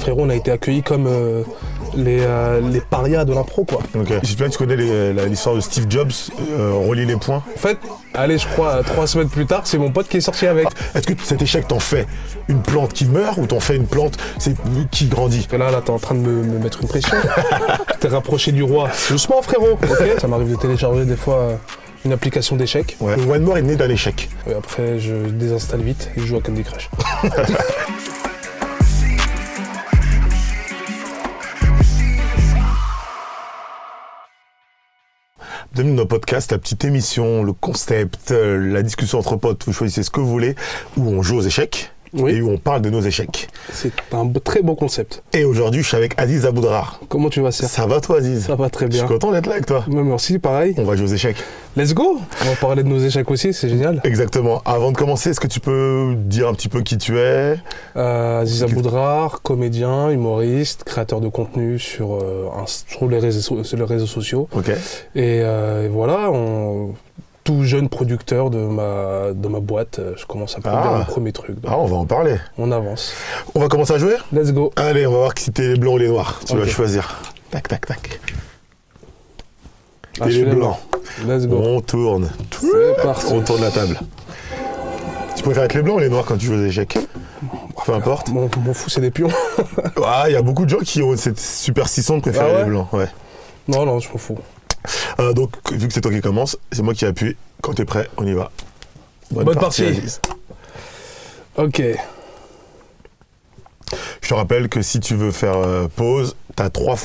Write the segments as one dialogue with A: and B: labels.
A: Frérot, on a été accueillis comme les parias de l'impro, quoi.
B: Ok. J'espère que tu connais l'histoire de Steve Jobs, relie les points.
A: En fait, allez, je crois, 3 semaines plus tard, c'est mon pote qui est sorti avec.
B: Est-ce que cet échec, t'en fais une plante qui meurt ou t'en fais une plante qui grandit?
A: Et là, t'es en train de me mettre une pression. T'es rapproché du roi. Doucement, frérot, ok. Ça m'arrive de télécharger des fois une application d'échecs.
B: Ouais. One More est né d'un échec.
A: Et après, je désinstalle vite et je joue à Candy Crush.
B: Bienvenue dans notre podcast, la petite émission, le concept, la discussion entre potes. Vous choisissez ce que vous voulez, où on joue aux échecs et où on parle de nos échecs.
A: C'est un très beau concept.
B: Et aujourd'hui, je suis avec Aziz Aboudrar.
A: Comment tu vas, Serge?
B: Ça va toi, Aziz?
A: Ça va très bien.
B: Je suis content d'être là avec toi.
A: Merci, pareil.
B: On va jouer aux échecs.
A: Let's go. On va parler de nos échecs aussi, c'est génial.
B: Exactement. Avant de commencer, est-ce que tu peux dire un petit peu qui tu es?
A: Aziz Aboudrar, comédien, humoriste, créateur de contenu sur les réseaux sociaux.
B: Ok.
A: Et voilà, tout jeune producteur de ma boîte, je commence à produire mon premier truc.
B: On va en parler.
A: On avance.
B: On va commencer à jouer?
A: Let's go.
B: Allez, on va voir si t'es les blancs ou les noirs. Tu vas choisir. Tac, tac, tac. Et les blancs.
A: Let's go.
B: On tourne.
A: C'est parti.
B: On tourne la table. Tu préfères être les blancs ou les noirs quand tu joues aux échecs? Peu importe.
A: M'en fous, c'est des pions.
B: Il y a beaucoup de gens qui ont cette superstition de préférer les blancs. Ouais.
A: Non, je m'en fous.
B: Donc, vu que c'est toi qui commence, c'est moi qui appuie. Quand t'es prêt, on y va.
A: Bonne partie. Aziz. Ok.
B: Je te rappelle que si tu veux faire pause, t'as 3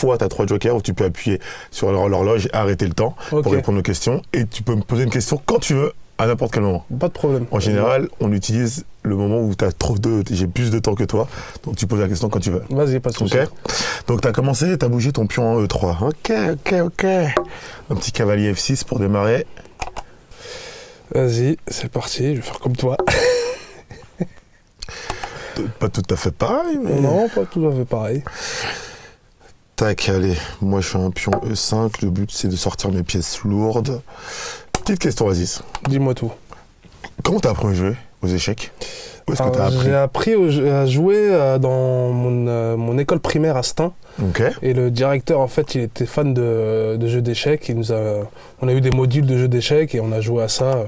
B: jokers où tu peux appuyer sur l'horloge et arrêter le temps pour répondre aux questions. Et tu peux me poser une question quand tu veux, à n'importe quel moment.
A: Pas de problème.
B: En général, on utilise le moment où j'ai plus de temps que toi, donc tu poses la question quand tu veux.
A: Vas-y, pas de souci.
B: Ok. Donc t'as commencé, t'as bougé ton pion en E3. Ok. Un petit cavalier F6 pour démarrer.
A: Vas-y, c'est parti, je vais faire comme toi.
B: Pas tout à fait pareil, mais...
A: Non, pas tout à fait pareil.
B: Tac, allez, moi je fais un pion E5, le but c'est de sortir mes pièces lourdes. Petite question, Aziz.
A: Dis-moi tout.
B: Comment t'as appris à jouer aux échecs? Où est-ce que t'as appris?
A: J'ai appris à jouer dans mon école primaire à Stein.
B: Ok.
A: Et le directeur, en fait, il était fan de jeux d'échecs. On a eu des modules de jeux d'échecs et on a joué à ça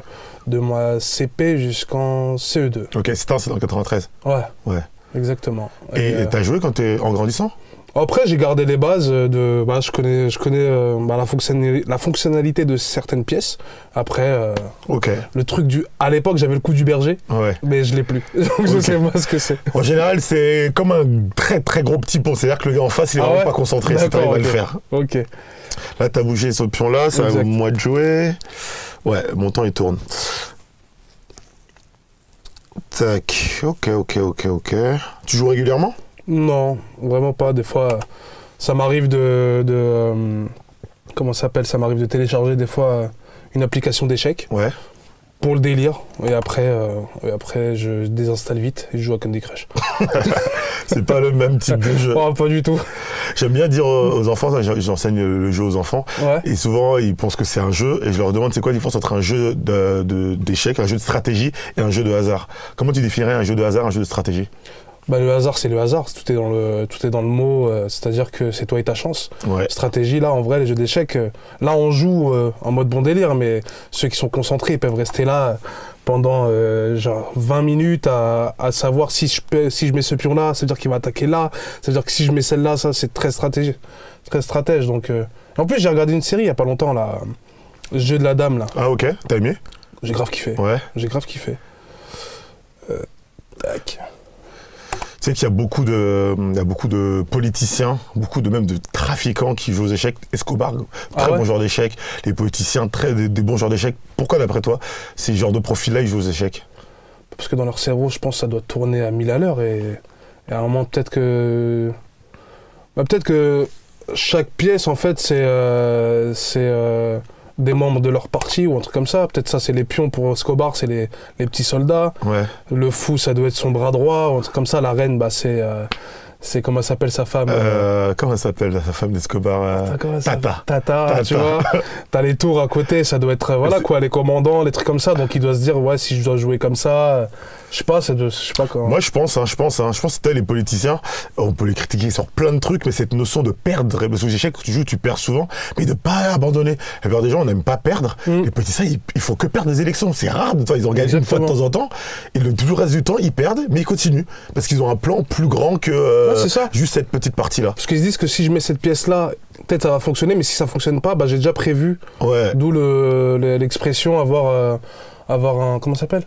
A: de ma CP jusqu'en CE2.
B: Ok, Stein, c'est dans le 93.
A: Ouais. Exactement.
B: Et t'as joué quand en grandissant?
A: Après, j'ai gardé les bases je connais la fonctionnalité de certaines pièces. Après, le truc à l'époque, j'avais le coup du berger, mais je l'ai plus. Donc je sais pas ce que c'est.
B: En général, c'est comme un très très gros petit pont. C'est-à-dire que le gars en face, il est vraiment pas concentré. Si t'arrives à le faire.
A: Ok.
B: Là, t'as bougé ce pion-là, ça va au moi de jouer. Ouais, mon temps il tourne. Tac. Ok. Tu joues régulièrement?
A: Non, vraiment pas. Des fois, ça m'arrive comment ça s'appelle? Ça m'arrive de télécharger des fois une application d'échecs.
B: Ouais.
A: Pour le délire. Et après, je désinstalle vite et je joue à Candy Crush.
B: C'est pas le même type de jeu.
A: Oh, pas du tout.
B: J'aime bien dire aux enfants, j'enseigne le jeu aux enfants. Ouais. Et souvent, ils pensent que c'est un jeu. Et je leur demande c'est quoi la différence entre un jeu d'échecs, un jeu de stratégie et un jeu de hasard. Comment tu définirais un jeu de hasard, un jeu de stratégie?
A: Le hasard, c'est le hasard. Tout est dans le mot. C'est-à-dire que c'est toi et ta chance.
B: Ouais.
A: Stratégie, là, en vrai, les jeux d'échecs, là, on joue en mode bon délire, mais ceux qui sont concentrés, ils peuvent rester là pendant 20 minutes à savoir si je mets ce pion-là, ça veut dire qu'il va attaquer là. Ça veut dire que si je mets celle-là, ça, c'est très stratège. Donc, en plus, j'ai regardé une série il y a pas longtemps, là, le jeu de la dame, là.
B: Ah, ok. T'as aimé?
A: J'ai grave kiffé.
B: Ouais.
A: J'ai grave kiffé. Tac.
B: Tu sais qu'il y a beaucoup de politiciens, même de trafiquants qui jouent aux échecs. Escobar, très bon joueur d'échecs. Les politiciens, des bons joueurs d'échecs. Pourquoi, d'après toi, ces genres de profils-là, ils jouent aux échecs?
A: Parce que dans leur cerveau, je pense que ça doit tourner à 1000 à l'heure. Et à un moment, peut-être que chaque pièce, en fait, c'est des membres de leur parti ou un truc comme ça. Peut-être ça, c'est les pions pour Escobar, c'est les petits soldats.
B: Ouais.
A: Le fou, ça doit être son bras droit ou un truc comme ça. La reine, C'est comment s'appelle sa femme
B: Comment elle s'appelle sa femme d'Escobar
A: Tata, tu vois. T'as les tours à côté, ça doit être voilà quoi, les commandants, les trucs comme ça. Donc il doit se dire ouais, si je dois jouer comme ça, je sais pas, je sais pas comment.
B: Moi je pense que les politiciens, on peut les critiquer sur plein de trucs, mais cette notion de perdre, parce que les échecs, tu joues, tu perds souvent, mais de pas abandonner. La plupart des gens, on n'aime pas perdre. Les politiciens, il faut que perdre des élections. C'est rare, ils ont gagné une fois de temps en temps, et tout le reste du temps, ils perdent, mais ils continuent parce qu'ils ont un plan plus grand que juste cette petite partie-là.
A: Parce qu'ils se disent que si je mets cette pièce-là, peut-être ça va fonctionner, mais si ça fonctionne pas, j'ai déjà prévu.
B: Ouais.
A: D'où l'expression avoir un comment ça s'appelle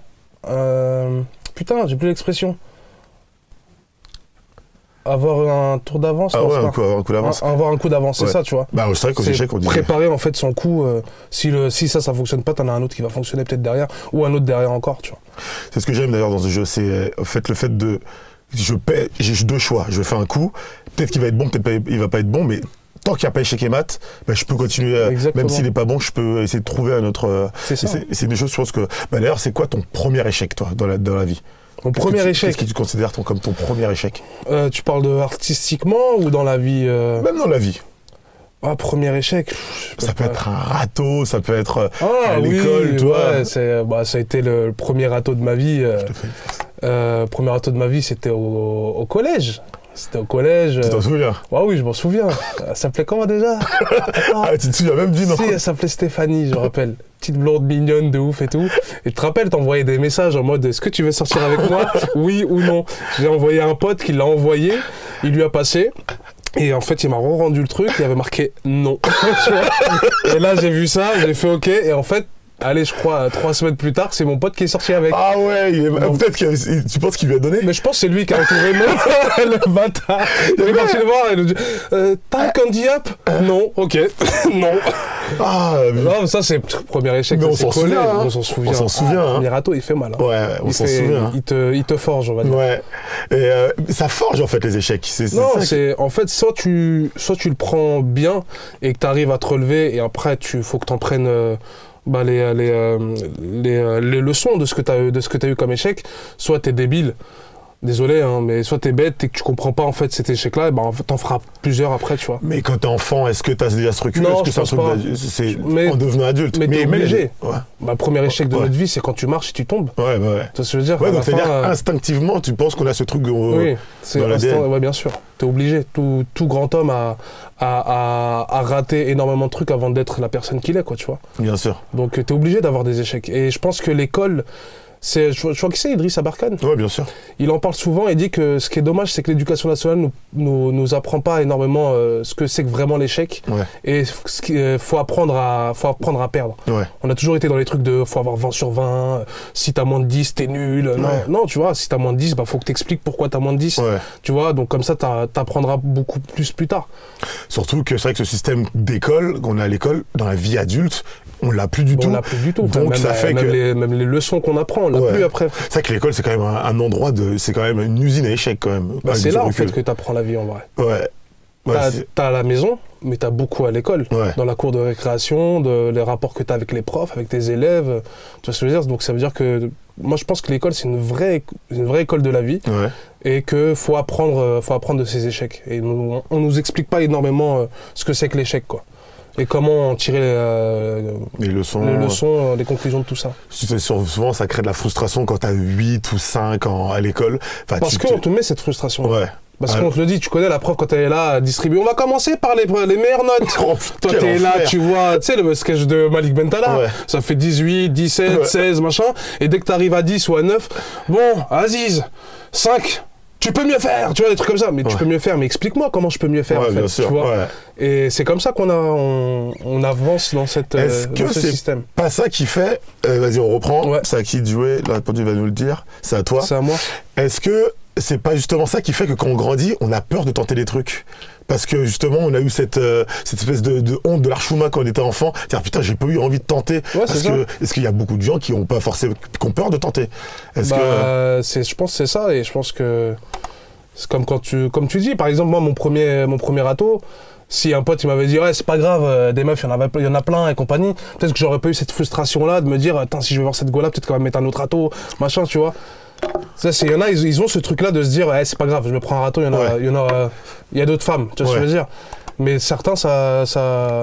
A: putain, j'ai plus l'expression. Avoir un tour d'avance.
B: Ah ouais, un coup d'avance.
A: Avoir un coup d'avance, c'est ça, tu vois.
B: C'est vrai qu'aux échecs, on dit.
A: Préparer en fait son coup. Si ça fonctionne pas, t'en as un autre qui va fonctionner peut-être derrière, ou un autre derrière encore, tu vois.
B: C'est ce que j'aime d'ailleurs dans ce jeu, c'est en fait le fait de. J'ai deux choix. Je vais faire un coup, peut-être qu'il va être bon, peut-être pas, il va pas être bon, mais tant qu'il n'y a pas échec et mat, je peux continuer, même s'il n'est pas bon, je peux essayer de trouver un autre. C'est des choses, je pense que. D'ailleurs, c'est quoi ton premier échec, toi, dans la vie?
A: Mon premier échec.
B: Qu'est-ce que tu considères comme ton premier échec?
A: Tu parles de artistiquement ou dans la vie
B: Même dans la vie.
A: Ah, premier échec.
B: Ça peut être un râteau, ça peut être à l'école, tu vois.
A: Ouais, ça a été le premier râteau de ma vie. Premier râteau de ma vie, c'était au collège. C'était au collège.
B: Tu t'en souviens?
A: Ah oui, je m'en souviens. Elle s'appelait comment déjà?
B: Tu te souviens même du nom?
A: Si, elle s'appelait Stéphanie, je me rappelle. Petite blonde mignonne de ouf et tout. Et tu te rappelles, t'envoyais des messages en mode est-ce que tu veux sortir avec moi? Oui ou non? J'ai envoyé à un pote qui l'a envoyé, il lui a passé. Et en fait, il m'a rendu le truc, il avait marqué non. Et là, j'ai vu ça, j'ai fait OK. Et en fait, allez, je crois, 3 semaines plus tard, c'est mon pote qui est sorti avec.
B: Ah ouais, peut-être tu penses qu'il lui a donné?
A: Mais je pense que c'est lui qui a entouré le bâtard. Il est parti le voir et il lui dit t'as un candy up? Non, ok. Non. Non, ça c'est le premier échec.
B: Mais on s'en souvient.
A: On s'en souvient.
B: On s'en souvient.
A: Le premier râteau, il fait mal. Hein.
B: Ouais, on s'en souvient.
A: Il te forge, on va dire.
B: Ouais. Et ça forge en fait les échecs.
A: En fait, soit tu le prends bien et que tu arrives à te relever et après, faut que tu en prennes. Les leçons de ce que t'as eu comme échec, soit t'es débile, désolé, hein, mais soit t'es bête et que tu comprends pas en fait cet échec-là, et t'en feras plusieurs après, tu vois.
B: Mais quand t'es enfant, est-ce que t'as déjà ce recul?
A: Non,
B: est-ce que c'est en devenant adulte?
A: Mais t'es obligé.
B: Ouais.
A: Premier échec de notre vie, c'est quand tu marches et tu tombes.
B: Ouais.
A: Tu vois ce que je veux dire?
B: Ouais, donc c'est-à-dire instinctivement, tu penses qu'on a ce truc
A: oui, c'est
B: dans l'ADN.
A: Ouais, bien sûr. T'es obligé. Tout grand homme a raté énormément de trucs avant d'être la personne qu'il est, quoi, tu vois.
B: Bien sûr.
A: Donc t'es obligé d'avoir des échecs. Et je pense que l'école, je crois que c'est Idriss Aberkane.
B: Ouais, bien sûr.
A: Il en parle souvent et dit que ce qui est dommage, c'est que l'éducation nationale nous apprend pas énormément ce que c'est que vraiment l'échec.
B: Ouais.
A: Et faut apprendre à perdre.
B: Ouais.
A: On a toujours été dans les trucs de faut avoir 20 sur 20, si t'as moins de 10, t'es nul.
B: Ouais.
A: Non, tu vois, si t'as moins de 10, faut que t'expliques pourquoi t'as moins de 10.
B: Ouais.
A: Tu vois, donc comme ça, t'apprendras beaucoup plus tard.
B: Surtout que c'est vrai que ce système d'école qu'on a à l'école, dans la vie adulte, on l'a plus du tout.
A: On l'a plus du tout.
B: Donc ça fait que
A: même les leçons qu'on apprend, on l'a plus après.
B: C'est vrai que l'école, c'est quand même un endroit c'est quand même une usine à échecs quand même.
A: C'est là en fait que t'apprends la vie en vrai.
B: Ouais.
A: T'as à la maison, mais t'as beaucoup à l'école.
B: Ouais.
A: Dans la cour de récréation, les rapports que t'as avec les profs, avec tes élèves. Tu vois ce que je veux dire? Donc ça veut dire que moi je pense que l'école c'est une vraie école de la vie.
B: Ouais.
A: Et que faut apprendre de ses échecs. Et on nous explique pas énormément ce que c'est que l'échec, quoi. Et comment en tirer
B: les leçons,
A: les conclusions de tout ça.
B: Souvent, ça crée de la frustration quand t'as 8 ou 5 à l'école.
A: Parce qu'on te met cette frustration.
B: Ouais.
A: Parce qu'on te le dit, tu connais la prof quand elle est là à distribuer. On va commencer par les meilleures notes. Toi, t'es là, tu vois, tu sais, le sketch de Malik Bentala. Ouais. Ça fait 18, 17, 16, machin. Et dès que t'arrives à 10 ou à 9, bon, Aziz, 5. Tu peux mieux faire, tu vois, des trucs comme ça. Mais tu peux mieux faire, mais explique-moi comment je peux mieux faire, en fait.
B: Bien sûr,
A: tu vois. Et c'est comme ça qu'on avance dans ce système.
B: Est-ce que c'est pas ça qui fait... vas-y, on reprend. C'est à qui de jouer. La réponse va nous le dire. C'est à toi.
A: C'est à moi.
B: Est-ce que c'est pas justement ça qui fait que quand on grandit, on a peur de tenter des trucs? Parce que justement, on a eu cette espèce de honte de l'archouma quand on était enfant. C'est-à-dire, putain, j'ai pas eu envie de tenter. Est-ce qu'il y a beaucoup de gens qui ont pas forcément, qui ont peur de tenter?
A: Je pense que c'est ça. Et je pense que c'est comme tu dis, par exemple, moi, mon premier râteau, si un pote il m'avait dit ouais c'est pas grave, des meufs il y en a plein et compagnie, peut-être que j'aurais pas eu cette frustration là de me dire attends, si je vais voir cette go là, peut-être qu'elle va me mettre un autre râteau, machin, tu vois. Ça, il y en a, ils ont ce truc-là de se dire, c'est pas grave, je me prends un râteau, il y a d'autres femmes, tu vois ce que je veux dire. Mais certains, ça...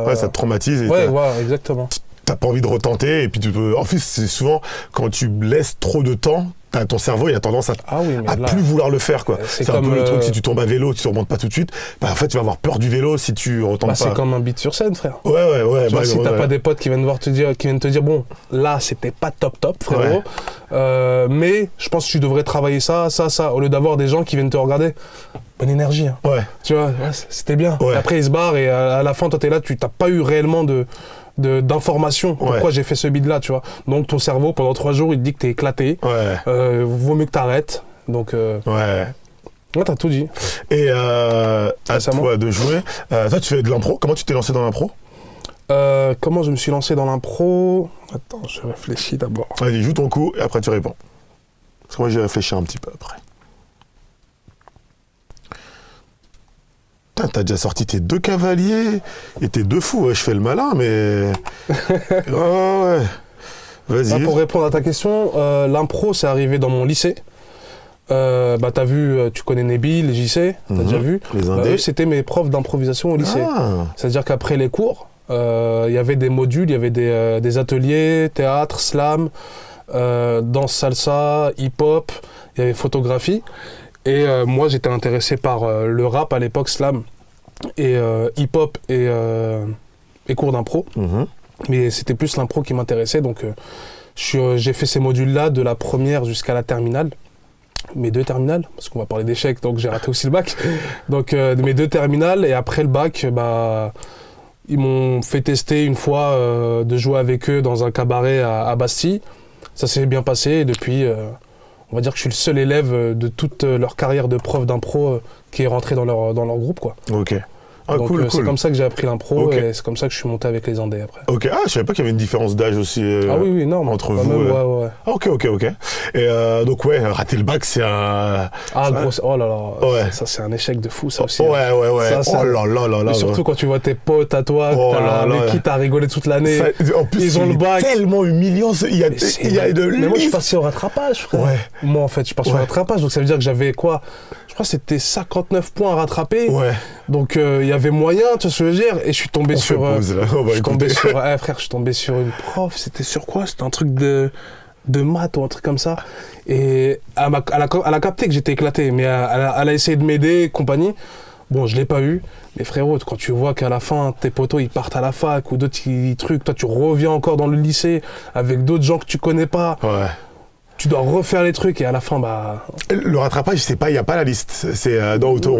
B: Ouais, ça te traumatise. Et
A: ouais, exactement.
B: T'as pas envie de retenter, et puis tu peux... En plus, c'est souvent, quand tu laisses trop de temps, ton cerveau, il a tendance à plus vouloir le faire, quoi. C'est un peu le truc, si tu tombes à vélo, tu ne remontes pas tout de suite, en fait, tu vas avoir peur du vélo si tu retentes pas.
A: C'est comme un beat sur scène, frère.
B: Ouais.
A: Tu vois, si t'as pas des potes qui viennent te dire, bon, là, c'était pas top, frérot, mais je pense que tu devrais travailler ça, au lieu d'avoir des gens qui viennent te regarder. Bonne énergie. Hein.
B: Ouais.
A: Tu vois, c'était bien.
B: Ouais.
A: Et après, ils se barrent, et à la fin, toi, t'es là, tu n'as pas eu réellement d'informations pourquoi j'ai fait ce bid là, tu vois. Donc ton cerveau pendant 3 jours il te dit que t'es éclaté, vaut mieux que t'arrêtes, donc ouais, t'as tout dit.
B: Et à toi de jouer, toi tu fais de l'impro, comment tu t'es lancé dans l'impro?
A: Comment je me suis lancé dans l'impro? Attends, je réfléchis d'abord.
B: Vas-y, joue ton coup et après tu réponds, parce que moi j'ai réfléchi un petit peu après. T'as déjà sorti tes 2 cavaliers et tes 2 fous, je fais le malin, mais... ouais. Vas-y.
A: Pour répondre à ta question, l'impro, c'est arrivé dans mon lycée. T'as vu, tu connais Nabil, JC, t'as déjà vu. Eux, c'était mes profs d'improvisation au lycée. C'est-à-dire qu'après les cours, il y avait des modules, il y avait des ateliers, théâtre, slam, danse salsa, hip-hop, il y avait photographie. Et moi, j'étais intéressé par le rap à l'époque, slam, et hip-hop et cours d'impro. Mais c'était plus l'impro qui m'intéressait. Donc, j'ai fait ces modules-là de la première jusqu'à la terminale. Mes 2 terminales, parce qu'on va parler d'échecs, donc j'ai raté aussi le bac. Donc, mes 2 terminales. Et après le bac, ils m'ont fait tester une fois de jouer avec eux dans un cabaret à Bastille. Ça s'est bien passé. Et depuis... on va dire que je suis le seul élève de toute leur carrière de prof d'impro qui est rentré dans leur groupe, quoi.
B: Ok. Ah, donc cool.
A: C'est comme ça que j'ai appris l'impro et c'est comme ça que je suis monté avec les Andais après.
B: Ok, je savais pas qu'il y avait une différence d'âge aussi
A: oui, non,
B: entre vous.
A: Même, ouais.
B: Ok. Et donc rater le bac, c'est un...
A: oh là là, ça c'est un échec de fou, ça aussi.
B: Ouais.
A: Ça,
B: oh là là.
A: Surtout quand tu vois tes potes à toi, avec qui t'as rigolé toute l'année,
B: en plus,
A: ils ont le bac.
B: C'est tellement humiliant, il y a
A: Mais moi je suis passé au rattrapage, frère.
B: Ouais.
A: Moi en fait, je suis passé au rattrapage, donc ça veut dire que j'avais quoi? Je crois que c'était 59 points à rattraper.
B: Ouais.
A: Donc il y avait moyen, tu vois ce que je veux dire, et je suis tombé sur frère, je suis tombé sur une prof, c'était sur quoi? C'était un truc de maths ou un truc comme ça. Et elle a capté que j'étais éclaté, mais elle a essayé de m'aider, compagnie. Bon, je l'ai pas eu, mais frérot, quand tu vois qu'à la fin, tes potos, ils partent à la fac ou d'autres trucs, toi, tu reviens encore dans le lycée avec d'autres gens que tu connais pas.
B: Ouais.
A: Tu dois refaire les trucs et à la fin,
B: Le rattrapage, c'est pas, il n'y a pas la liste. C'est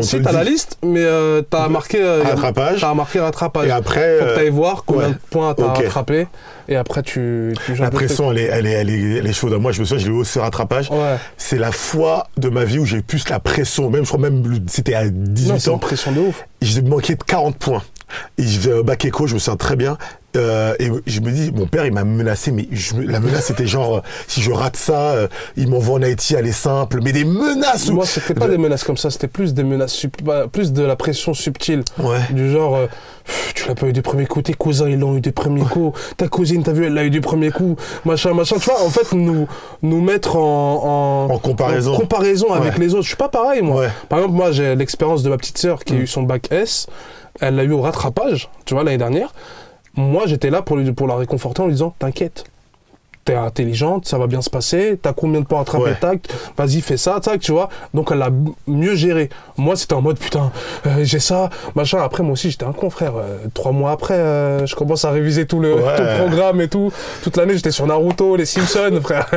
A: si, t'as la liste, mais t'as marqué
B: rattrapage.
A: T'as marqué rattrapage.
B: Et après,
A: faut que t'ailles voir combien de points t'as rattrapé. Et après, tu
B: la pression, elle est chaude. Moi, je me souviens, je l'ai eu aussi rattrapage.
A: Ouais.
B: C'est la fois de ma vie où j'ai plus la pression. Même, je crois c'était à 18 ans.
A: C'est une pression de ouf.
B: J'ai manqué de 40 points. Et je vais au bac éco, je me souviens très bien. Et je me dis, mon père, il m'a menacé, mais la menace, c'était genre, si je rate ça, il m'envoie en Haïti, aller simple, mais des menaces.
A: Moi, c'était pas des menaces comme ça, c'était plus des menaces, plus de la pression subtile.
B: Ouais.
A: Du genre, tu l'as pas eu du premier coup, tes cousins, ils l'ont eu du premier coup, ta cousine, t'as vu, elle l'a eu du premier coup, machin. Tu vois, en fait, nous mettre en comparaison avec les autres. Je suis pas pareil, moi. Ouais. Par exemple, moi, j'ai l'expérience de ma petite sœur qui a eu son bac S. Elle l'a eu au rattrapage, tu vois, l'année dernière. Moi, j'étais là pour la réconforter en lui disant, t'inquiète, t'es intelligente, ça va bien se passer, t'as combien de points à rattraper, tac, vas-y, fais ça, tac, tu vois. Donc, elle l'a mieux géré. Moi, c'était en mode, putain, j'ai ça, machin. Après, moi aussi, j'étais un con, frère. 3 mois après, je commence à réviser tout le programme et tout. Toute l'année, j'étais sur Naruto, les Simpsons, frère.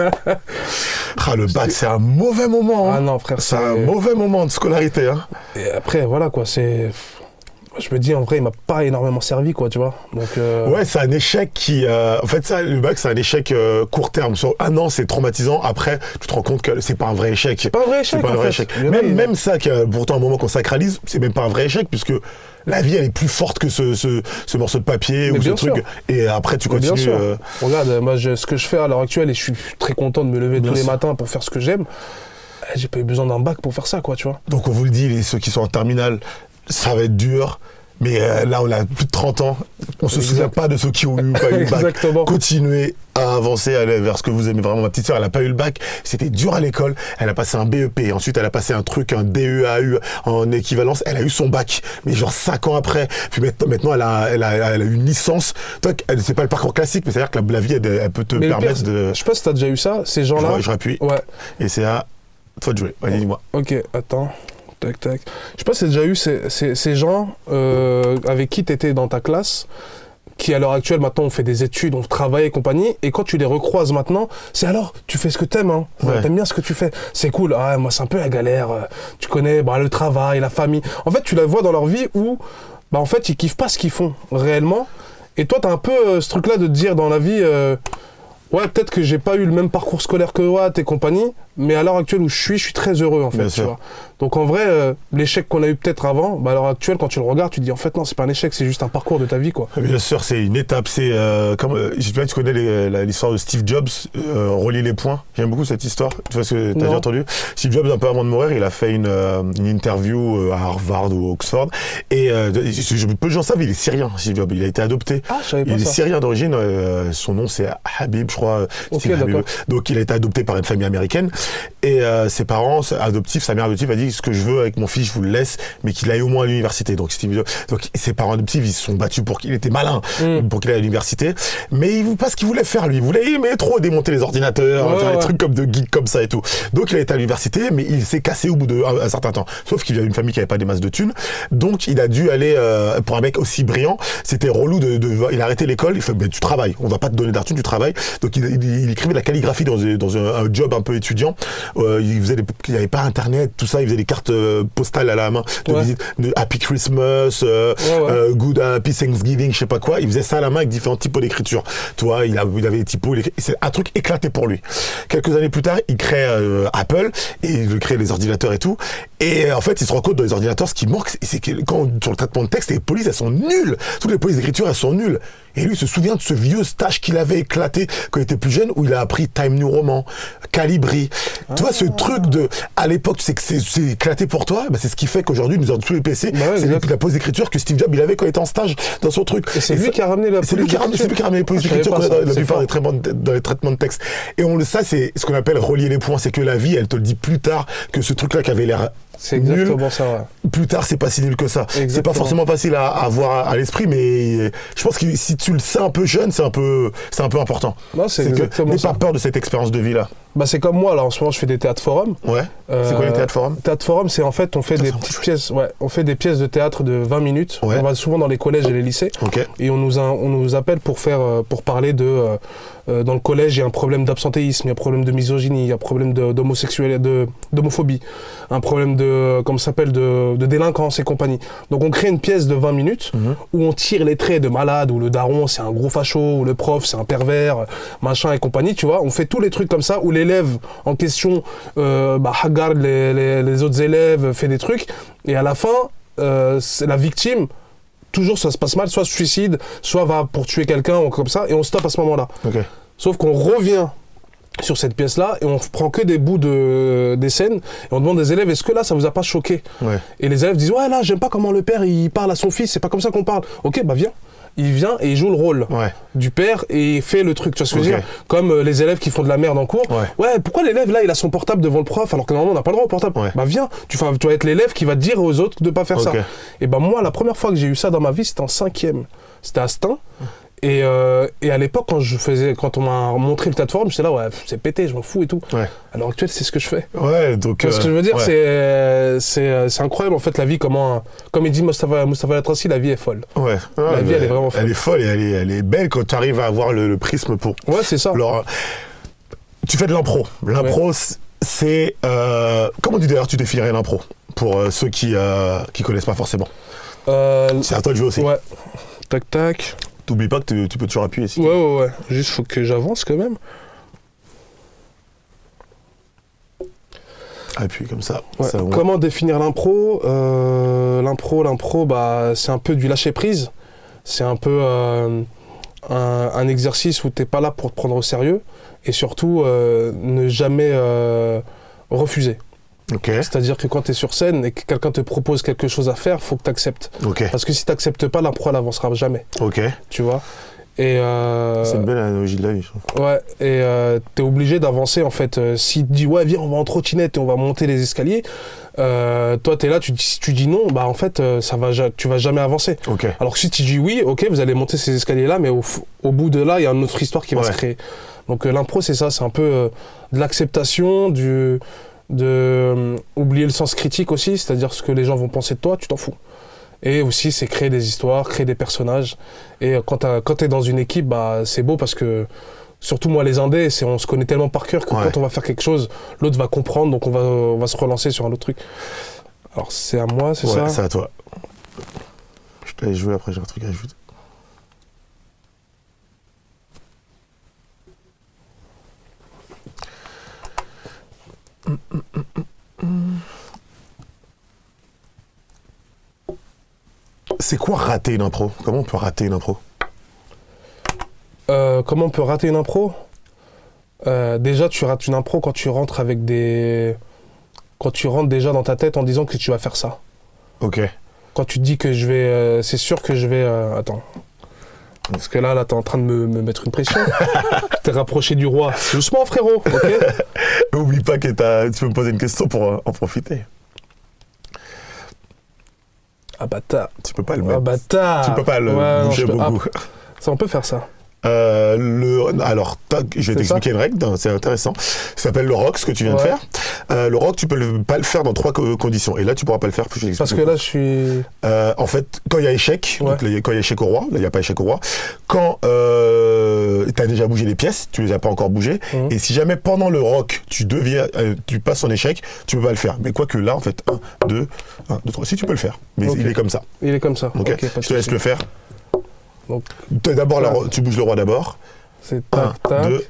B: Le bac, c'est un mauvais moment. Hein.
A: Ah non, frère.
B: C'est un mauvais moment de scolarité. Hein.
A: Et après, voilà, quoi, c'est... Je me dis, en vrai, il m'a pas énormément servi, quoi, tu vois. Donc,
B: ouais, c'est un échec qui... en fait, ça, le bac, c'est un échec court terme. Sur 1 an, c'est traumatisant. Après, tu te rends compte que c'est pas un vrai échec.
A: C'est pas un vrai échec,
B: c'est pas un vrai échec. Même ça, qui a pourtant un moment qu'on sacralise, c'est même pas un vrai échec, puisque la vie, elle est plus forte que ce morceau de papier ou ce truc. Et après, tu continues...
A: Regarde, moi, ce que je fais à l'heure actuelle, et je suis très content de me lever tous les matins pour faire ce que j'aime, j'ai pas eu besoin d'un bac pour faire ça, quoi, tu vois.
B: Donc, on vous le dit, ceux qui sont en terminale, ça va être dur, Mais là, on a plus de 30 ans. On se souvient pas de ceux qui ont eu ou pas eu le bac.
A: Exactement.
B: Continuez à avancer, aller vers ce que vous aimez vraiment. Ma petite sœur, elle a pas eu le bac. C'était dur à l'école. Elle a passé un BEP. Ensuite, elle a passé un DEAU en équivalence. Elle a eu son bac. Mais genre 5 ans après. Puis maintenant, elle a eu une licence. C'est pas le parcours classique, mais c'est-à-dire que la vie, elle peut te permettre de...
A: Je sais pas si t'as déjà eu ça, ces gens-là.
B: Je rappuie.
A: Ouais.
B: Et c'est à toi de jouer. Vas-y, dis-moi.
A: Ok, attends. Tac, tac. Je sais pas si t'as déjà eu ces gens avec qui t'étais dans ta classe, qui à l'heure actuelle, maintenant, on fait des études, on travaille et compagnie, et quand tu les recroises maintenant, c'est alors, tu fais ce que t'aimes, hein.
B: Ouais.
A: T'aimes bien ce que tu fais. C'est cool. Ah, moi, c'est un peu la galère. Tu connais le travail, la famille. En fait, tu la vois dans leur vie où, en fait, ils kiffent pas ce qu'ils font réellement. Et toi, t'as un peu ce truc-là de te dire dans la vie... ouais, peut-être que j'ai pas eu le même parcours scolaire que Watt et compagnie, mais à l'heure actuelle où je suis très heureux en fait, tu vois. Donc en vrai, l'échec qu'on a eu peut-être avant, à l'heure actuelle, quand tu le regardes, tu te dis en fait non, c'est pas un échec, c'est juste un parcours de ta vie, quoi.
B: Bien sûr, c'est une étape. C'est comme je sais pas, tu connais l'histoire de Steve Jobs, relier les points. J'aime beaucoup cette histoire. Tu vois ce que t'as déjà entendu? Steve Jobs, un peu avant de mourir, il a fait une interview à Harvard ou Oxford, et peu de gens savent, il est syrien. Steve Jobs, il a été adopté.
A: Ah, je savais pas
B: il est
A: ça.
B: syrien d'origine. Son nom c'est Habib, je crois.
A: Ok,
B: Habib.
A: d'accord.
B: Donc il a été adopté par une famille américaine, et ses parents adoptifs, sa mère adoptive a dit ce que je veux avec mon fils, je vous le laisse, mais qu'il aille au moins à l'université. Donc Steve Jobs, donc ses parents adoptifs, ils se sont battus pour qu'il était malin, pour qu'il aille à l'université, mais il pas ce qu'il voulait faire lui. Il voulait trop démonter les ordinateurs, faire des trucs comme de geek comme ça et tout. Donc il a été à l'université, mais il s'est cassé au bout d'un certain temps. Sauf qu'il a une famille qui avait pas des masses de thunes, donc il a dû aller pour un mec aussi brillant, c'était relou il a arrêté l'école. Il fait tu travailles, on va pas te donner d'argent, tu travailles. Donc il écrivait de la calligraphie dans un job un peu étudiant. Il n'y avait pas internet, tout ça. Il faisait des cartes postales à la main de visite, de Happy Christmas, Good Happy Thanksgiving, je sais pas quoi. Il faisait ça à la main avec différents typos d'écriture. Tu vois, il avait des typos. C'est un truc éclaté pour lui. Quelques années plus tard, il crée Apple et il crée les ordinateurs et tout. Et en fait, il se rend compte dans les ordinateurs, ce qui manque, c'est que sur le traitement de texte, les polices, elles sont nulles. Toutes les polices d'écriture, elles sont nulles. Et lui, il se souvient de ce vieux stage qu'il avait éclaté quand il était plus jeune, où il a appris Time New Roman, Calibri. Tu vois, ce truc à l'époque, tu sais que c'est éclaté pour toi, c'est ce qui fait qu'aujourd'hui, nous avons tous les PC. C'est la pose d'écriture que Steve Jobs, il avait quand il était en stage dans son truc.
A: Et c'est lui qui a ramené la police d'écriture.
B: C'est lui qui a ramené les polices d'écriture dans la plupart dans les traitements de texte. Et ça, c'est ce qu'on appelle relier les points. C'est que la vie, elle te le dit plus tard que ce truc-là qui avait l'air
A: c'est exactement ça, ouais.
B: Plus tard, c'est pas si nul que ça. Exactement. C'est pas forcément facile à avoir à l'esprit, mais je pense que si tu le sais un peu jeune, c'est un peu important.
A: Non, c'est exactement
B: n'aie
A: ça.
B: pas peur de cette expérience de vie-là.
A: C'est comme moi, là, en ce moment, je fais des théâtres forums.
B: Ouais. C'est quoi les théâtres forums?
A: Théâtre forum, c'est en fait, on fait des petites pièces. Ouais, on fait des pièces de théâtre de 20 minutes.
B: Ouais.
A: On va souvent dans les collèges et les lycées.
B: Okay.
A: Et on nous appelle pour parler de. Dans le collège, il y a un problème d'absentéisme, il y a un problème de misogynie, il y a un problème d'homophobie, un problème de délinquance et compagnie. Donc on crée une pièce de 20 minutes où on tire les traits de malade, où le daron c'est un gros facho, où le prof c'est un pervers, machin et compagnie, tu vois. On fait tous les trucs comme ça où l'élève en question regarde les autres élèves, fait des trucs, et à la fin, c'est la victime. Toujours ça se passe mal, soit se suicide, soit va pour tuer quelqu'un ou comme ça, et on stoppe à ce moment-là.
B: Okay.
A: Sauf qu'on revient sur cette pièce-là et on prend que des bouts des scènes et on demande aux élèves, est-ce que là ça vous a pas choqué? Et les élèves disent, ouais là j'aime pas comment le père il parle à son fils, c'est pas comme ça qu'on parle. Ok, viens. Il vient et il joue le rôle du père et il fait le truc, tu vois ce que je veux dire? Comme les élèves qui font de la merde en cours. Ouais, pourquoi l'élève là il a son portable devant le prof alors que normalement on n'a pas le droit au portable? Viens, tu vas être l'élève qui va dire aux autres de pas faire ça. Et moi la première fois que j'ai eu ça dans ma vie c'était en 5e, c'était à Stein. Et à l'époque, quand on m'a montré le plateforme, j'étais là, c'est pété, je m'en fous et tout. À l'heure actuelle, c'est ce que je fais.
B: Donc.
A: Ce que je veux dire, c'est incroyable en fait la vie, comme il dit Moustapha Latrassi, la vie est folle. La vie, elle est vraiment folle.
B: Elle est folle et elle est belle quand tu arrives à avoir le prisme pour.
A: Ouais, c'est ça.
B: Alors, tu fais de l'impro. L'impro, c'est. Comment d'ailleurs tu définirais l'impro pour ceux qui connaissent pas forcément? C'est à toi de jouer aussi.
A: Ouais. Tac, tac.
B: T'oublies pas que tu peux toujours appuyer ici.
A: Ouais. Juste, faut que j'avance quand même.
B: Appuie comme ça.
A: Ouais. Comment définir l'impro? L'impro, c'est un peu du lâcher prise. C'est un peu un exercice où t'es pas là pour te prendre au sérieux et surtout ne jamais refuser.
B: Ok.
A: C'est-à-dire que quand tu es sur scène et que quelqu'un te propose quelque chose à faire, faut que tu acceptes.
B: Ok.
A: Parce que si tu n'acceptes pas, l'impro, elle n'avancera jamais.
B: Ok.
A: Tu vois. Et
B: c'est une belle analogie de la vie, je trouve.
A: Ouais, et t'es obligé d'avancer en fait. Si tu dis ouais, viens, on va en trottinette et on va monter les escaliers, toi t'es là, tu dis non, bah en fait, tu vas jamais avancer.
B: Ok.
A: Alors que si tu dis oui, ok, vous allez monter ces escaliers-là, mais au bout de là, il y a une autre histoire qui va se créer. Donc l'impro, c'est ça, c'est un peu de l'acceptation, oublier le sens critique aussi, c'est-à-dire ce que les gens vont penser de toi, tu t'en fous. Et aussi, c'est créer des histoires, créer des personnages. Et quand t'es dans une équipe, bah, c'est beau parce que, surtout moi, les indés, on se connaît tellement par cœur que quand on va faire quelque chose, l'autre va comprendre, donc on va se relancer sur un autre truc. Alors, c'est à moi, c'est ça ?
B: Ouais, c'est à toi. Je te laisse jouer, après j'ai un truc à ajouter. C'est quoi rater une impro ? Comment on peut rater une impro ?
A: Comment on peut rater une impro ? Déjà, tu rates une impro quand tu rentres quand tu rentres déjà dans ta tête en disant que tu vas faire ça.
B: Ok.
A: Quand tu te dis que je vais... c'est sûr que je vais... Attends. Parce que là, t'es en train de me mettre une pression. T'es rapproché du roi. Doucement, frérot, ok ?
B: Oublie pas que tu peux me poser une question pour en profiter.
A: Ah bâtard.
B: Tu peux pas le mettre.
A: Ah bâtard.
B: Tu peux pas le bouger beaucoup.
A: Ça, on peut faire ça.
B: Alors, je vais t'expliquer une règle, c'est intéressant. Ça s'appelle le rock, ce que tu viens de faire. Le rock, tu peux pas le faire dans 3 conditions. Et là, tu pourras pas le faire.
A: Parce que là, je suis...
B: en fait, quand il y a échec, donc, quand il y a échec au roi, là, il n'y a pas échec au roi. Quand tu as déjà bougé les pièces, tu les as pas encore bougées. Et si jamais pendant le rock, tu passes en échec, tu peux pas le faire. Mais quoi que là, en fait, 1, 2, 3, si tu peux le faire. Mais il est comme ça.
A: Il est comme ça.
B: Okay. Je te laisse le faire.
A: Donc,
B: tu bouges le roi d'abord.
A: C'est tac, tac.
B: 2,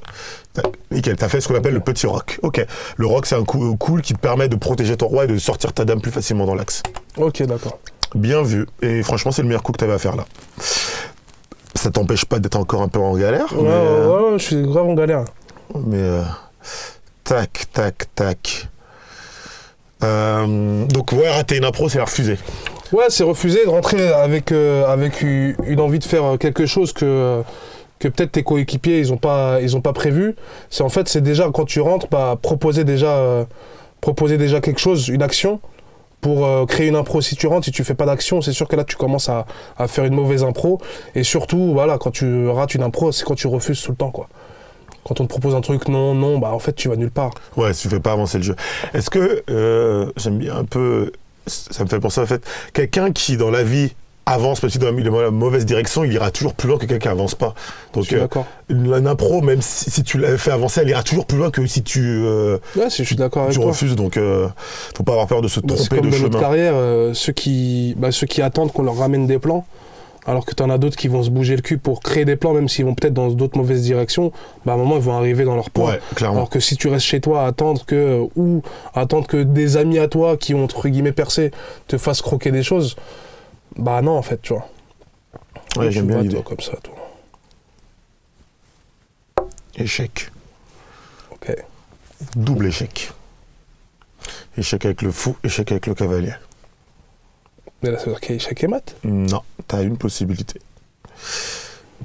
B: tac. Nickel, t'as fait ce qu'on appelle le petit rock. Ok. Le rock, c'est un coup cool qui te permet de protéger ton roi et de sortir ta dame plus facilement dans l'axe.
A: Ok, d'accord.
B: Bien vu. Et franchement, c'est le meilleur coup que t'avais à faire là. Ça t'empêche pas d'être encore un peu en galère.
A: Ouais, je suis grave en galère.
B: Mais tac, tac, tac. Donc ouais, rater une impro, c'est la refuser.
A: Ouais, c'est refuser de rentrer avec une envie de faire quelque chose que peut-être tes coéquipiers ils ont pas prévu. C'est déjà quand tu rentres, bah, proposer déjà quelque chose, une action pour créer une impro. Si tu rentres, si tu fais pas d'action, c'est sûr que là tu commences à faire une mauvaise impro. Et surtout, voilà, quand tu rates une impro, c'est quand tu refuses tout le temps, quoi. Quand on te propose un truc non, bah en fait tu vas nulle part. Ouais,
B: tu fais pas avancer le jeu. Est-ce que j'aime bien un peu, ça me fait penser en fait, quelqu'un qui dans la vie avance, même si dans la mauvaise direction, il ira toujours plus loin que quelqu'un qui avance pas. Donc
A: je suis d'accord.
B: Une impro, même si tu l'as fait avancer, elle ira toujours plus loin que si tu
A: si je suis d'accord avec
B: tu
A: toi.
B: Refuses. Donc faut pas avoir peur de se tromper de chemin.
A: C'est comme dans notre carrière, ceux qui attendent qu'on leur ramène des plans. Alors que t'en as d'autres qui vont se bouger le cul pour créer des plans, même s'ils vont peut-être dans d'autres mauvaises directions, bah à un moment ils vont arriver dans leur point.
B: Ouais, clairement.
A: Alors que si tu restes chez toi à attendre que des amis à toi qui ont entre guillemets percé te fassent croquer des choses, bah non en fait, tu vois.
B: Ouais, j'aime bien l'idée.
A: Comme ça, toi.
B: Échec.
A: Ok.
B: Double échec. Échec avec le fou, échec avec le cavalier.
A: Mais là, ça veut dire qu'il y a échec et mat ?
B: Non, t'as une possibilité.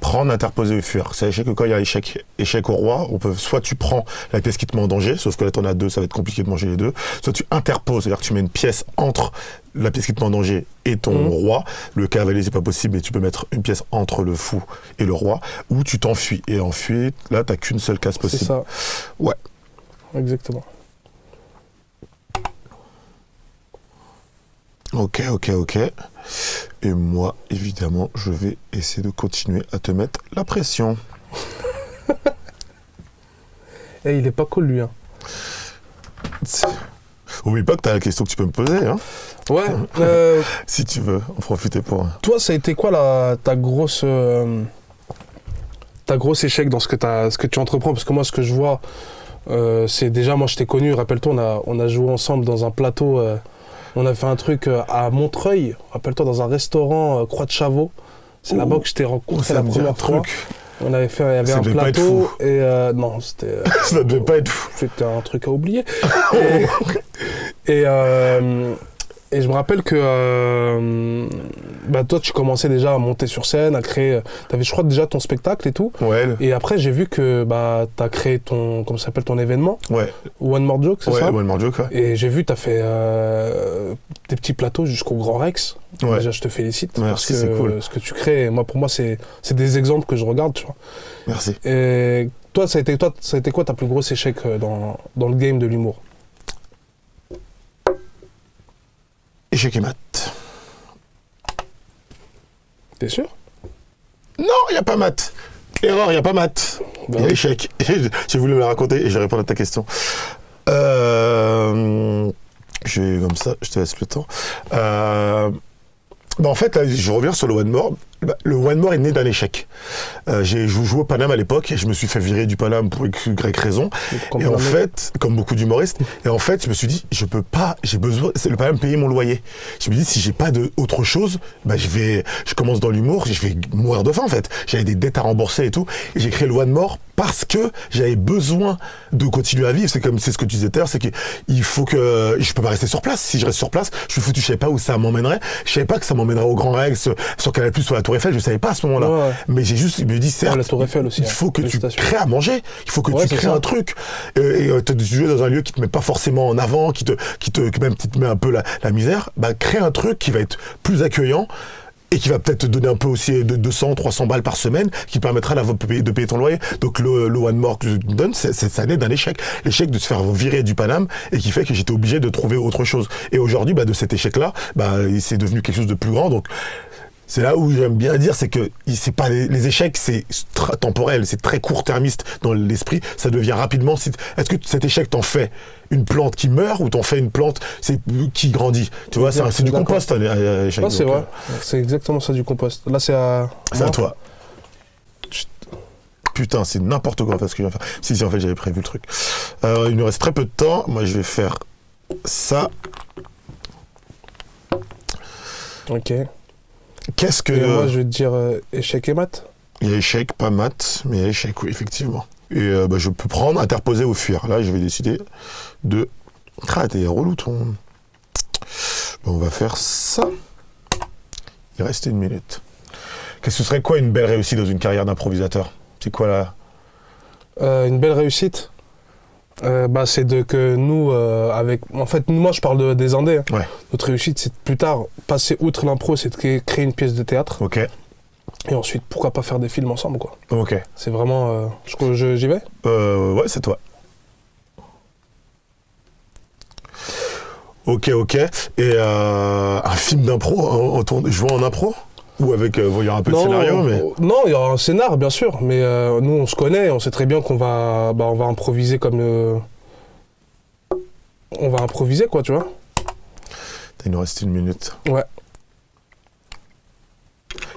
B: Prendre, interposer ou fuir. C'est échec que quand il y a échec au roi, soit tu prends la pièce qui te met en danger, sauf que là t'en as 2, ça va être compliqué de manger les 2. Soit tu interposes, c'est-à-dire que tu mets une pièce entre la pièce qui te met en danger et ton roi. Le cavalier, c'est pas possible, mais tu peux mettre une pièce entre le fou et le roi. Ou tu t'enfuis. Et enfuis, là t'as qu'une seule case possible.
A: C'est ça.
B: Ouais.
A: Exactement.
B: Ok. Et moi, évidemment, je vais essayer de continuer à te mettre la pression.
A: Il est pas cool, lui. Hein.
B: Oublie pas que t'as la question que tu peux me poser. Hein.
A: Ouais.
B: Si tu veux en profiter pour...
A: Toi, ça a été quoi ta grosse échec dans ce que tu entreprends ? Parce que moi, ce que je vois, c'est déjà, moi, je t'ai connu. Rappelle-toi, on a joué ensemble dans un plateau... On a fait un truc à Montreuil, rappelle-toi, dans un restaurant Croix de Chavaux. C'est là-bas que je t'ai rencontré la première fois. On avait fait, il y avait un plateau et non, c'était.
B: Ça devait pas être fou.
A: C'était un truc à oublier. Et je me rappelle que toi, tu commençais déjà à monter sur scène, à créer. T'avais, je crois, déjà ton spectacle et tout.
B: Ouais.
A: Et après, j'ai vu que t'as créé comment ça s'appelle, ton événement.
B: Ouais.
A: One More Joke, c'est ça?
B: Ouais, One More Joke, ouais.
A: Et j'ai vu, t'as fait des petits plateaux jusqu'au Grand Rex.
B: Ouais.
A: Déjà, je te félicite.
B: Merci,
A: parce que,
B: c'est cool.
A: ce que tu crées, pour moi, c'est des exemples que je regarde, tu vois.
B: Merci.
A: Et toi, ça a été quoi ta plus grosse échec dans le game de l'humour?
B: Échec et maths.
A: T'es sûr?
B: Non, il n'y a pas maths. Erreur, il n'y a pas maths. Il y a échec. J'ai voulu me la raconter et je vais répondre à ta question. Je vais comme ça, je te laisse le temps. En fait, là, je reviens sur le One More. Le One More est né d'un échec. J'ai joué au Paname à l'époque et je me suis fait virer du Paname pour une raison. Et en fait, comme beaucoup d'humoristes, et en fait, je me suis dit, je peux pas, j'ai besoin, c'est le Paname payer mon loyer. Je me dis, si j'ai pas autre chose, je commence dans l'humour, je vais mourir de faim en fait. J'avais des dettes à rembourser et tout. Et j'ai créé le One More parce que j'avais besoin de continuer à vivre. C'est ce que tu disais tout à l'heure, c'est qu'il faut que je peux pas rester sur place. Si je reste sur place, je suis foutu. Je savais pas où ça m'emmènerait. Je savais pas que ça m'emmènerait au Grand Rex, sur Canal+, sur la Tour Eiffel. Je savais pas à ce moment-là. Ouais. Mais j'ai juste, il me dit, certes,
A: la Tour Eiffel aussi,
B: il faut que tu crées à manger. Il faut que tu crées un truc. Et tu joues dans un lieu qui te met pas forcément en avant, qui te met un peu la misère. Crée un truc qui va être plus accueillant. Et qui va peut-être te donner un peu aussi de 200, 300 balles par semaine, qui permettra de payer ton loyer. Donc le One More que je te donne, ça naît d'un échec. L'échec de se faire virer du Paname, et qui fait que j'étais obligé de trouver autre chose. Et aujourd'hui, de cet échec-là, c'est devenu quelque chose de plus grand. Donc c'est là où j'aime bien dire, c'est que c'est pas les échecs, c'est temporel, c'est très court-termiste dans l'esprit. Ça devient rapidement. Est-ce que cet échec t'en fait une plante qui meurt ou t'en fais une plante qui grandit? Tu vois, c'est du compost un échec.
A: Non, c'est vrai. C'est exactement ça, du compost. Là, c'est à
B: toi. Putain, c'est n'importe quoi parce que je viens de faire. Si, en fait, j'avais prévu le truc. Il nous reste très peu de temps. Moi, je vais faire ça.
A: Ok.
B: Qu'est-ce que...
A: moi, je vais te dire échec et maths.
B: Il y a échec, pas maths, mais il y a échec, oui, effectivement. Et je peux prendre, interposer ou fuir. Là, je vais décider de... Ah, t'es relou, ton... On va faire ça. Il reste 1 minute. Qu'est-ce que ce serait quoi une belle réussite dans une carrière d'improvisateur? C'est quoi là
A: une belle réussite c'est que nous, en fait, moi je parle des Indés. Hein.
B: Ouais.
A: Notre réussite, c'est plus tard, passer outre l'impro, c'est de créer une pièce de théâtre.
B: Ok.
A: Et ensuite, pourquoi pas faire des films ensemble, quoi.
B: Ok.
A: C'est vraiment... j'y vais?
B: Ouais, c'est toi. Ok. Et un film d'impro, jouant en impro? Ou avec, il y aura un peu de scénario, mais...
A: Non, il y aura un scénar, bien sûr, mais nous, on se connaît, on sait très bien qu'on va, on va improviser comme... On va improviser, quoi, tu vois.
B: Il nous reste 1 minute.
A: Ouais.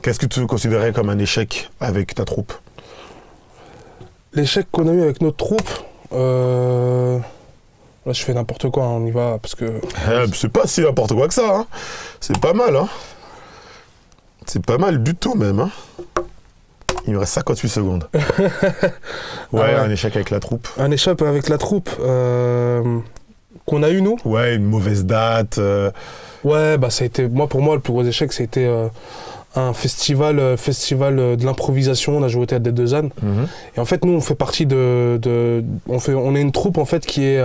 B: Qu'est-ce que tu considérais comme un échec avec ta troupe?
A: L'échec qu'on a eu avec notre troupe... Là, je fais n'importe quoi, on y va, parce que...
B: c'est pas si n'importe quoi que ça, hein. C'est pas mal, hein. C'est pas mal du tout, même, hein. Il me reste 58 secondes. Ouais, un échec avec la troupe.
A: Un échec avec la troupe qu'on a eu, nous.
B: Ouais, une mauvaise date.
A: Ouais, ça a été... Pour moi, le plus gros échec, c'était un festival de l'improvisation. On a joué au Théâtre des Deux Ânes. Et en fait, nous, on fait partie on est une troupe, en fait, qui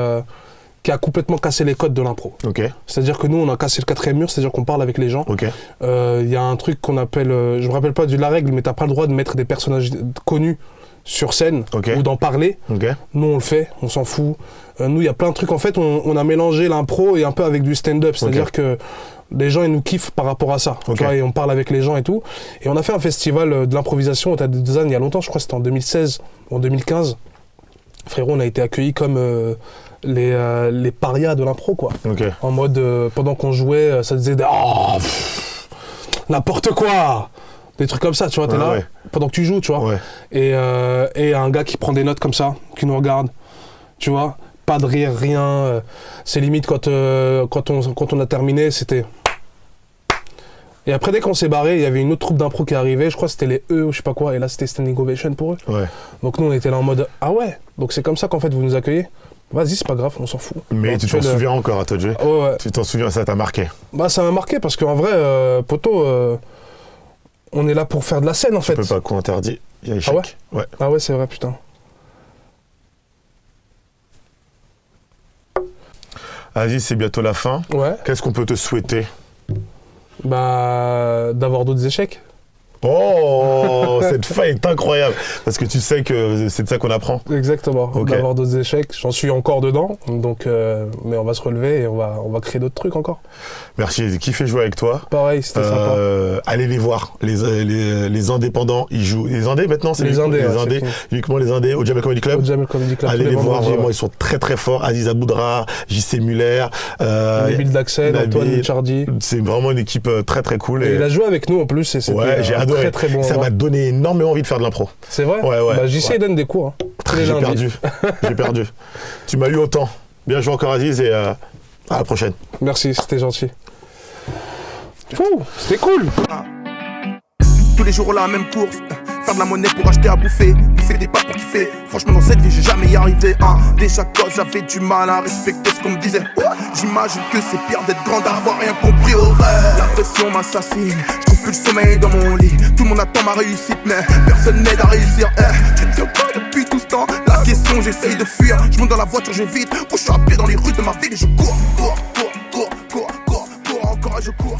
A: a complètement cassé les codes de l'impro.
B: Okay.
A: C'est-à-dire que nous, on a cassé le 4e mur, c'est-à-dire qu'on parle avec les gens.
B: Okay.
A: Y a un truc qu'on appelle... je me rappelle pas de la règle, mais t'as pas le droit de mettre des personnages connus sur scène ou d'en parler. Nous, on le fait, on s'en fout. Nous, il y a plein de trucs. En fait, on a mélangé l'impro et un peu avec du stand-up. C'est-à-dire que les gens, ils nous kiffent par rapport à ça. Tu vois, et on parle avec les gens et tout. Et on a fait un festival de l'improvisation au Théâtre des Deux Ânes il y a longtemps, je crois que c'était en 2016 ou en 2015. Frérot, on a été accueillis comme... les parias de l'impro, quoi. En mode, pendant qu'on jouait, ça disait n'importe quoi, des trucs comme ça, tu vois, t'es là, pendant que tu joues, tu vois. Et un gars qui prend des notes comme ça, qui nous regarde, tu vois, pas de rire, rien. C'est limite quand on a terminé, c'était... Et après, dès qu'on s'est barré, il y avait une autre troupe d'impro qui arrivait, je crois que c'était les E ou je sais pas quoi, et là c'était standing ovation pour eux. Donc nous, on était là en mode, ah ouais, donc c'est comme ça qu'en fait vous nous accueillez. Vas-y, c'est pas grave, on s'en fout.
B: Mais tu t'en souviens encore à toi de jouer?
A: Ouais.
B: Tu t'en souviens, ça t'a marqué?
A: Bah ça m'a marqué parce qu'en vrai, poto, on est là pour faire de la scène en fait.
B: Tu peux pas coup interdit, il y a échec.
A: Ouais. Ah ouais, c'est vrai, putain.
B: Aziz, c'est bientôt la fin.
A: Ouais.
B: Qu'est-ce qu'on peut te souhaiter?
A: Bah d'avoir d'autres échecs.
B: Oh, cette fin est incroyable. Parce que tu sais que c'est de ça qu'on apprend.
A: Exactement.
B: Ok.
A: D'avoir d'autres échecs. J'en suis encore dedans. Donc, mais on va se relever et on va créer d'autres trucs encore.
B: Merci, j'ai kiffé jouer avec toi.
A: Pareil, c'était sympa.
B: Allez les voir. Les indépendants, ils jouent. Les indés maintenant, c'est
A: Les indés,
B: les
A: ouais,
B: indés.
A: c'est fini.
B: Uniquement les indés au Jamel Comedy Club.
A: Au Jamel Comedy Club.
B: Allez
A: tous
B: les voir,
A: vendredis,
B: vraiment,
A: ouais.
B: ils sont très très forts. Aziz Aboudra, JC Muller,
A: Nabil Daxel,
B: Nabil.
A: Antoine Chardy.
B: C'est vraiment une équipe très très cool.
A: Et il a joué avec nous en plus et c'était
B: Ouais, j'ai adoré.
A: très très bon.
B: Ça m'a donné énormément envie de faire de l'impro.
A: C'est vrai?
B: Ouais.
A: Bah, JC il donne des cours. Hein. Tous les
B: J'ai
A: lundis.
B: perdu. J'ai perdu. Tu m'as eu autant. Bien joué encore Aziz et à la prochaine.
A: Merci, c'était gentil. Ouh, c'était cool.
C: Tous les jours la même course, faire de la monnaie pour acheter à bouffer, bouffer des pâtes pour kiffer. Franchement dans cette vie j'ai jamais y arrivé. Déjà cause j'avais du mal à respecter ce qu'on me disait. J'imagine que c'est pire d'être grand, d'avoir rien compris au rêve. La pression m'assassine, je trouve plus le sommeil dans mon lit. Tout le monde attend ma réussite mais personne n'aide à réussir. Je ne tiens pas depuis tout ce temps, la question j'essaye de fuir. Je monte dans la voiture, j'évite, je suis à pied dans les rues de ma ville et je cours encore et je cours.